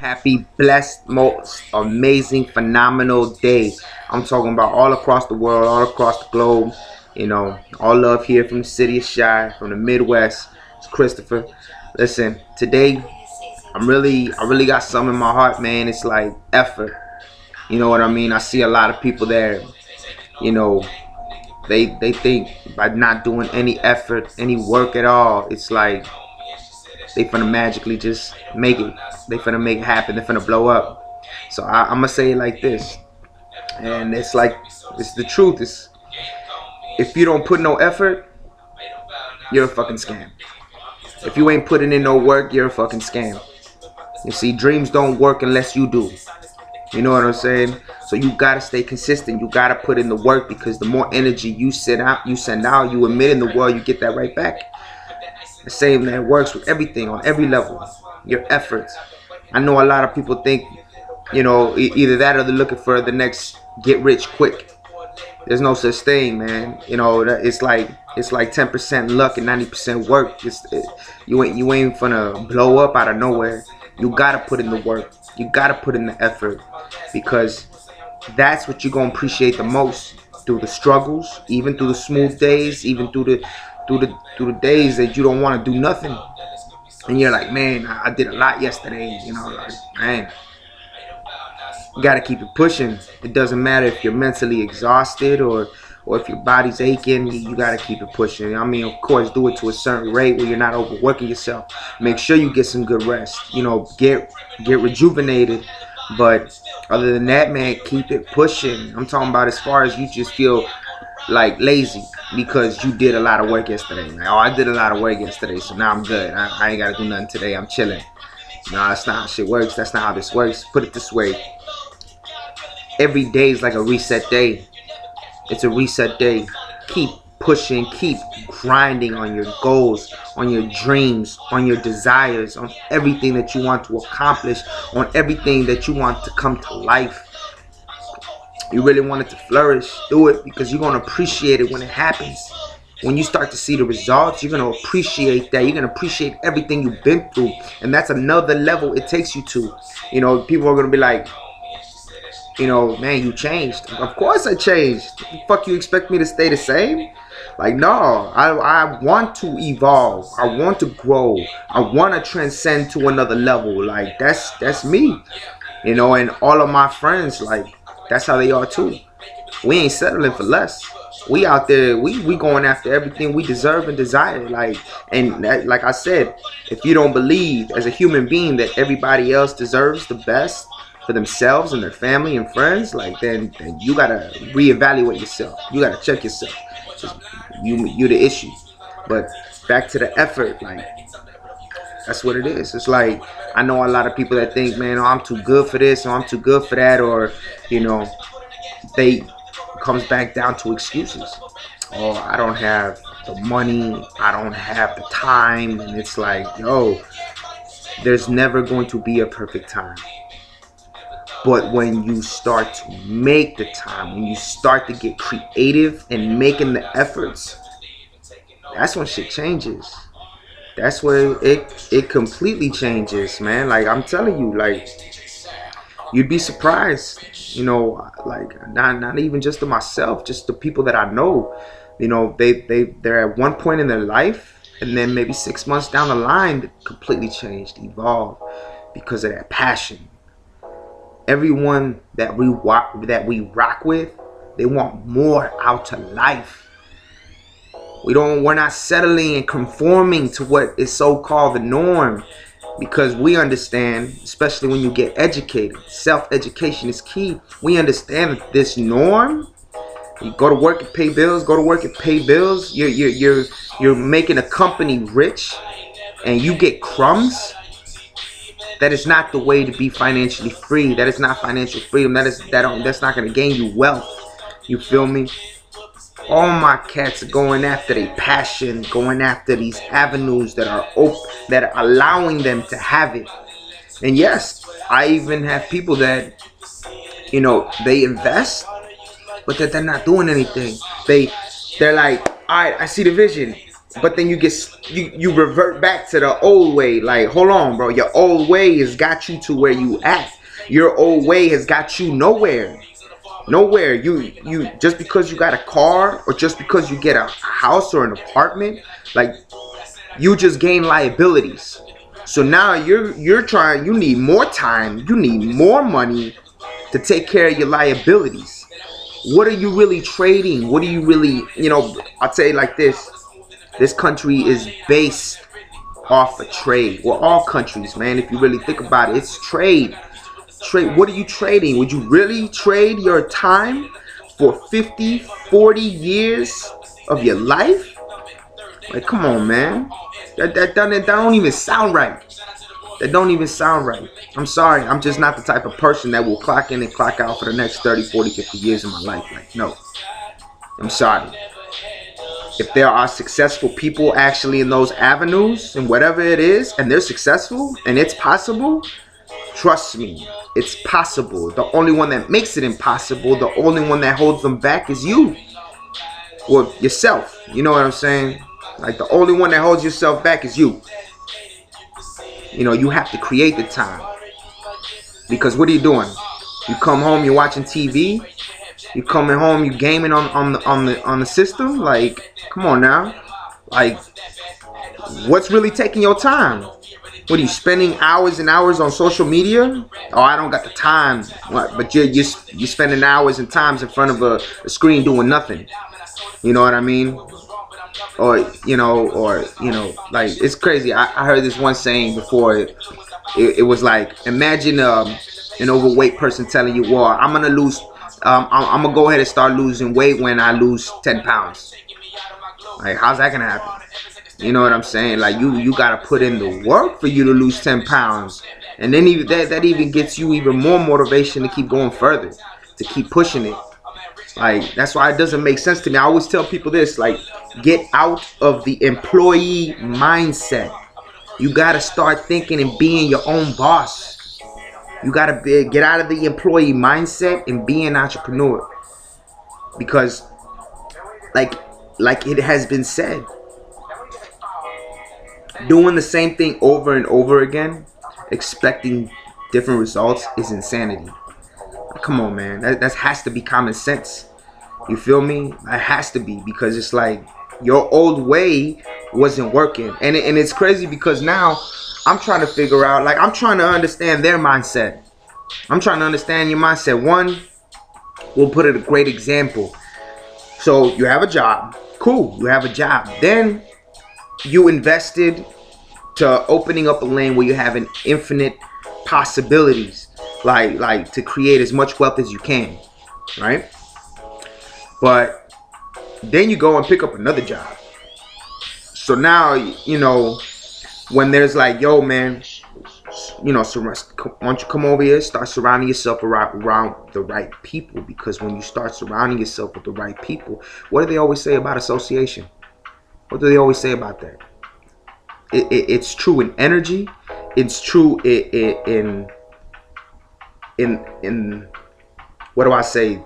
happy, blessed, most amazing, phenomenal day. I'm talking about all across the world, all across the globe. All love here from the city of Chi, from the Midwest. It's Christopher. Listen, today I really got something in my heart, man. It's like effort. You know what I mean? I see a lot of people there. You know, they think by not doing any effort, any work at all, it's like they finna magically just make it. They finna make it happen. They finna blow up. So I'm gonna say it like this, and it's like it's the truth. Is if you don't put no effort, you're a fucking scam. If you ain't putting in no work, you're a fucking scam. You see, dreams don't work unless you do. You know what I'm saying? So you gotta stay consistent. You gotta put in the work, because the more energy you send out, you emit in the world, you get that right back. The same that works with everything on every level. Your efforts. I know a lot of people think, either that or they're looking for the next get rich quick. There's no such thing, man. It's like 10% luck and 90% work. You ain't finna blow up out of nowhere. You gotta put in the work. You gotta put in the effort, because that's what you're gonna appreciate the most through the struggles, even through the smooth days, even through the days that you don't want to do nothing, and you're like, man, I did a lot yesterday. Like, man, you gotta keep it pushing. It doesn't matter if you're mentally exhausted or if your body's aching. You gotta keep it pushing. I mean, of course, do it to a certain rate where you're not overworking yourself. Make sure you get some good rest. Get rejuvenated. But other than that, man, keep it pushing. I'm talking about as far as you just feel like lazy because you did a lot of work yesterday. Like, oh, I did a lot of work yesterday, so now I'm good. I ain't gotta do nothing today. I'm chilling. No, that's not how shit works. That's not how this works. Put it this way. Every day is like a reset day. It's a reset day. Keep pushing, keep grinding on your goals, on your dreams, on your desires, on everything that you want to accomplish, on everything that you want to come to life. You really want it to flourish, do it, because you're going to appreciate it when it happens. When you start to see the results, you're going to appreciate that. You're going to appreciate everything you've been through. And that's another level it takes you to. People are going to be like, man, you changed. Of course I changed. The fuck you expect me to stay the same? Like, no, I want to evolve. I want to grow. I want to transcend to another level. Like, that's me. And all of my friends, like, that's how they are too. We ain't settling for less. We out there, we going after everything we deserve and desire. Like, and that, like I said, if you don't believe as a human being that everybody else deserves the best for themselves and their family and friends, like, then you gotta reevaluate yourself. You gotta check yourself. Just you the issue. But back to the effort, like, that's what it is. It's like, I know a lot of people that think, man, oh, I'm too good for this, or I'm too good for that, or they comes back down to excuses. Oh, I don't have the money, I don't have the time. And it's like, yo, there's never going to be a perfect time. But when you start to make the time, when you start to get creative and making the efforts, that's when shit changes. That's where it completely changes, man. Like, I'm telling you, like, you'd be surprised. Like, not even just to myself, just the people that I know. They're at one point in their life, and then maybe 6 months down the line, they completely changed, evolved, because of that passion. Everyone that we rock with, they want more out of life. We're not settling and conforming to what is so-called the norm, because we understand, especially when you get educated, self-education is key. We understand that this norm, you go to work and pay bills, you're making a company rich and you get crumbs. That is not the way to be financially free. That is not financial freedom. That's not going to gain you wealth. You feel me? All my cats are going after their passion, going after these avenues that are open, that are allowing them to have it. And yes, I even have people that, they invest, but that they're not doing anything. They're like, all right, I see the vision. but then you revert back to the old way. Like, hold on, bro, your old way has got you to where you at. Your old way has got you nowhere. Nowhere. You just because you got a car, or just because you get a house or an apartment, like, you just gain liabilities. So now you're trying, you need more time, you need more money to take care of your liabilities. What are you really trading? What are you really, I'll tell you like this country is based off of trade. Well, all countries, man, if you really think about it, it's trade. What are you trading? Would you really trade your time for 50, 40 years of your life? Like, come on, man. That don't even sound right. That don't even sound right. I'm sorry. I'm just not the type of person that will clock in and clock out for the next 30, 40, 50 years of my life. Like, no. I'm sorry. If there are successful people actually in those avenues and whatever it is, and they're successful and it's possible, trust me, it's possible. The only one that makes it impossible, the only one that holds them back is you. Or yourself. You know what I'm saying? Like, the only one that holds yourself back is you. You have to create the time. Because what are you doing? You come home, you're watching TV. You coming home, you gaming on the system. Like, come on now. Like, what's really taking your time? What are you spending hours and hours on social media? Oh, I don't got the time. What? But you're spending hours and times in front of a screen doing nothing. You know what I mean? Or like, it's crazy. I heard this one saying before. It was like, imagine an overweight person telling you, well, I'm gonna lose. I'm gonna go ahead and start losing weight when I lose 10 pounds. Like, how's that gonna happen? You know what I'm saying? Like, you gotta put in the work for you to lose 10 pounds. And then even that even gets you even more motivation to keep going further, to keep pushing it. Like, that's why it doesn't make sense to me. I always tell people this, like, get out of the employee mindset. You gotta start thinking and being your own boss. You gotta get out of the employee mindset and be an entrepreneur. Because, like it has been said, doing the same thing over and over again, expecting different results, is insanity. Come on, man. That has to be common sense. You feel me? It has to be, because it's like, your old way wasn't working. And it's crazy because now I'm trying to figure out, like, I'm trying to understand their mindset. I'm trying to understand your mindset. One, we'll put it a great example. So you have a job. Cool, you have a job. Then you invested to opening up a lane where you have an infinite possibilities. Like to create as much wealth as you can. Right? But then you go and pick up another job. So now, when there's like, yo, man, why don't you come over here, start surrounding yourself around the right people. Because when you start surrounding yourself with the right people, what do they always say about association? What do they always say about that? It's true in energy. It's true in what do I say?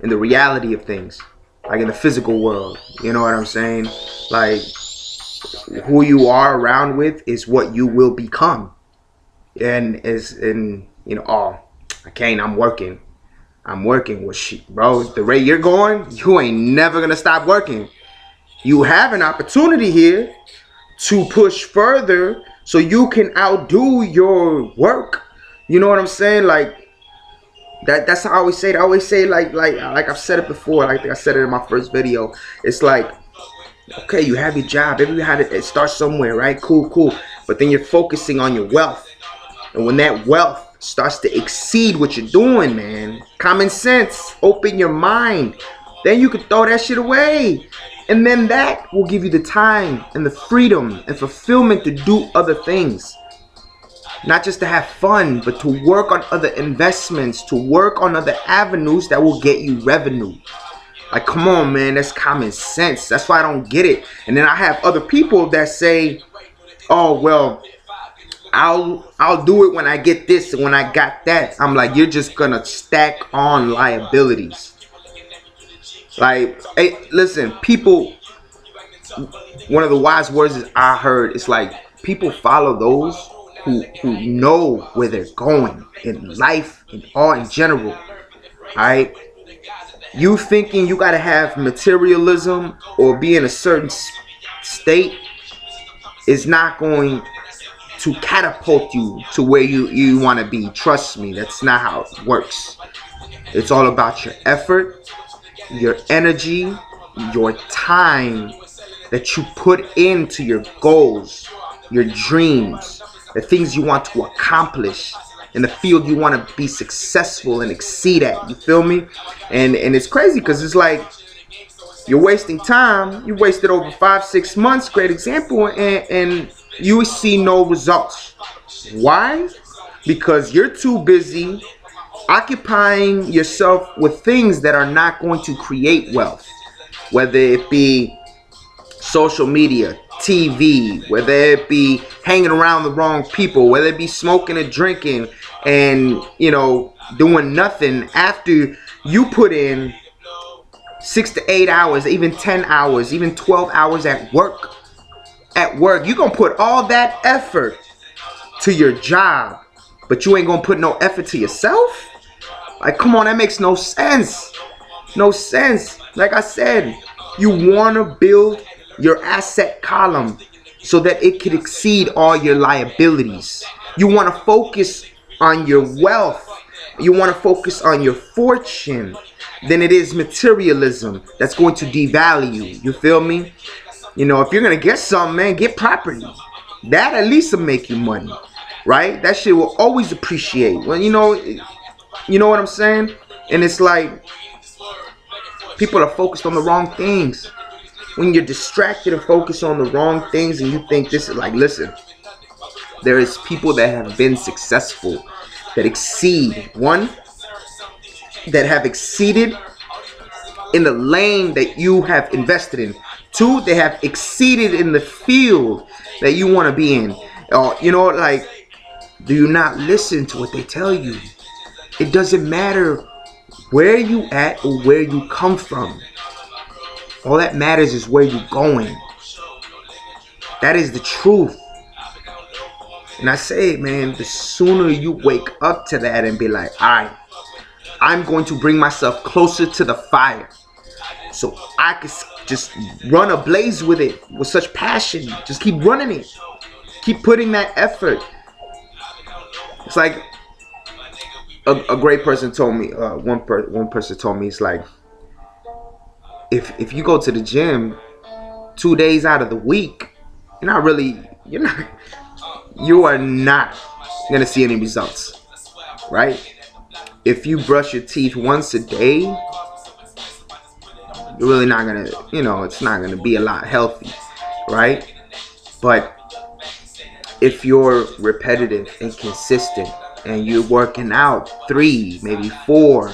In the reality of things. Like, in the physical world. You know what I'm saying? Like, who you are around with is what you will become. And oh, I can't, I'm working. Well, shit, bro, the rate you're going, you ain't never gonna stop working. You have an opportunity here to push further so you can outdo your work. You know what I'm saying? Like, that's how I always say it. I always say, like I've said it before. I think I said it in my first video. It's like, okay, you have your job. Everybody starts somewhere, right? Cool. But then you're focusing on your wealth. And when that wealth starts to exceed what you're doing, man, common sense, open your mind, then you can throw that shit away. And then that will give you the time and the freedom and fulfillment to do other things. Not just to have fun, but to work on other investments, to work on other avenues that will get you revenue. Like, come on, man, that's common sense. That's why I don't get it. And then I have other people that say, oh, well, I'll do it when I get this and when I got that. I'm like, you're just gonna stack on liabilities. Like, hey, listen, people one of the wise words is I heard. It's like people follow those who know where they're going in life and all in general. All right, you thinking you gotta have materialism or be in a certain state is not going to catapult you to where you want to be. Trust me, that's not how it works. It's all about your effort, your energy, your time that you put into your goals, your dreams, the things you want to accomplish in the field you want to be successful and exceed at. You feel me? And it's crazy because it's like you're wasting time. You wasted over 5-6 months. Great example, and you see no results. Why? Because you're too busy occupying yourself with things that are not going to create wealth, whether it be social media, TV, whether it be hanging around the wrong people, whether it be smoking and drinking and, you know, doing nothing after you put in 6 to 8 hours, even 10 hours, even 12 hours at work. At work, you're gonna put all that effort to your job, but you ain't gonna put no effort to yourself? Like, come on, that makes no sense. No sense. Like I said, you wanna build your asset column so that it could exceed all your liabilities. You wanna focus on your wealth. You wanna focus on your fortune. Then it is materialism that's going to devalue. You feel me? You know, if you're gonna get something, man, get property. That at least will make you money, right? That shit will always appreciate. Well, you know what I'm saying? And it's like people are focused on the wrong things. When you're distracted and focused on the wrong things, and you think this is like, listen, there is people that have been successful, that exceed. One, that have exceeded in the lane that you have invested in. Two, they have exceeded in the field that you want to be in. You know, like, do you not listen to what they tell you? It doesn't matter where you at or where you come from. All that matters is where you're going. That is the truth. And I say, man, the sooner you wake up to that and be like, all right, I'm going to bring myself closer to the fire, so I can just run ablaze with it with such passion. Just keep running it. Keep putting that effort. It's like a great person told me, one person told me, it's like, if you go to the gym 2 days out of the week, you are not gonna see any results, right? If you brush your teeth once a day, you're really not gonna, it's not gonna be a lot healthy, right? But if you're repetitive and consistent and you're working out 3, maybe 4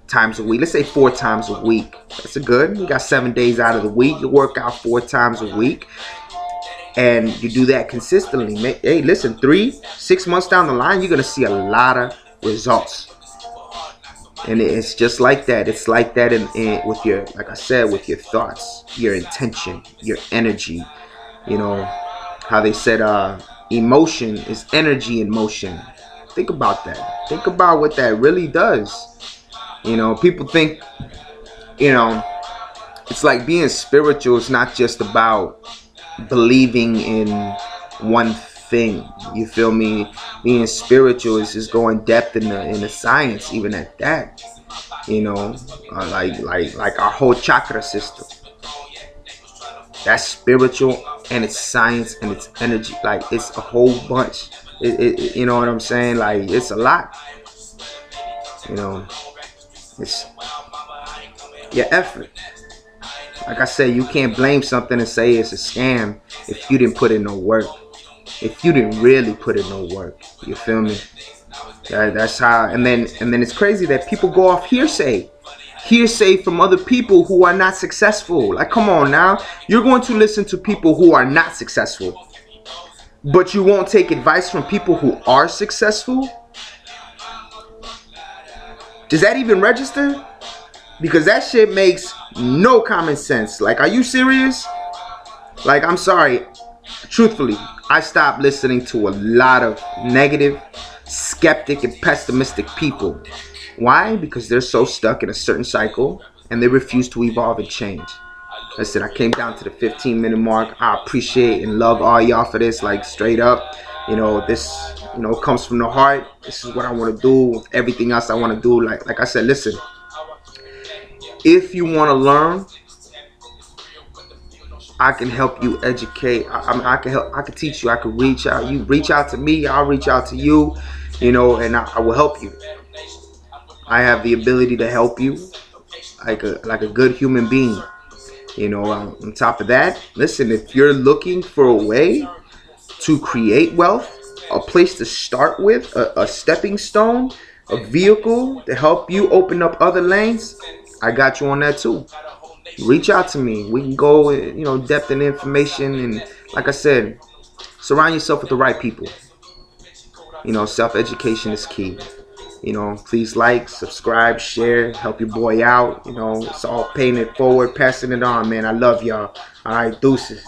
times a week, let's say 4 times a week, that's a good, you got 7 days out of the week, you work out 4 times a week, and you do that consistently. Hey, listen, 3-6 months down the line, you're gonna see a lot of results. And it's just like that. It's like that with your, like I said, with your thoughts, your intention, your energy. You know how they said emotion is energy in motion. Think about that. Think about what that really does. People think, it's like being spiritual is not just about believing in one thing. You feel me? Being spiritual is just going depth in the science, even at that. Like our whole chakra system. That's spiritual, and it's science, and it's energy. Like, it's a whole bunch. You know what I'm saying? Like, it's a lot. It's your effort. Like I said, you can't blame something and say it's a scam if you didn't put in no work. If you didn't really put in no work. You feel me? That's how. And then it's crazy that people go off hearsay from other people who are not successful. Like, come on now. You're going to listen to people who are not successful, but you won't take advice from people who are successful? Does that even register? Because that shit makes no common sense. Like, are you serious? Like, I'm sorry, truthfully, I stopped listening to a lot of negative, skeptic, and pessimistic people. Why? Because they're so stuck in a certain cycle and they refuse to evolve and change. Listen, I came down to the 15-minute mark. I appreciate and love all y'all for this, like, straight up. This, comes from the heart. This is what I want to do. Everything else I want to do. Like I said, listen, if you want to learn, I can help you educate. I can help. I can teach you. I can reach out. You reach out to me. I'll reach out to you. And I will help you. I have the ability to help you, like a good human being. On top of that, listen. If you're looking for a way to create wealth, a place to start with, a stepping stone, a vehicle to help you open up other lanes, I got you on that too. Reach out to me. We can go, depth in information, and like I said, surround yourself with the right people. Self-education is key. Please like, subscribe, share, help your boy out. It's all paying it forward, passing it on, man. I love y'all. All right, deuces.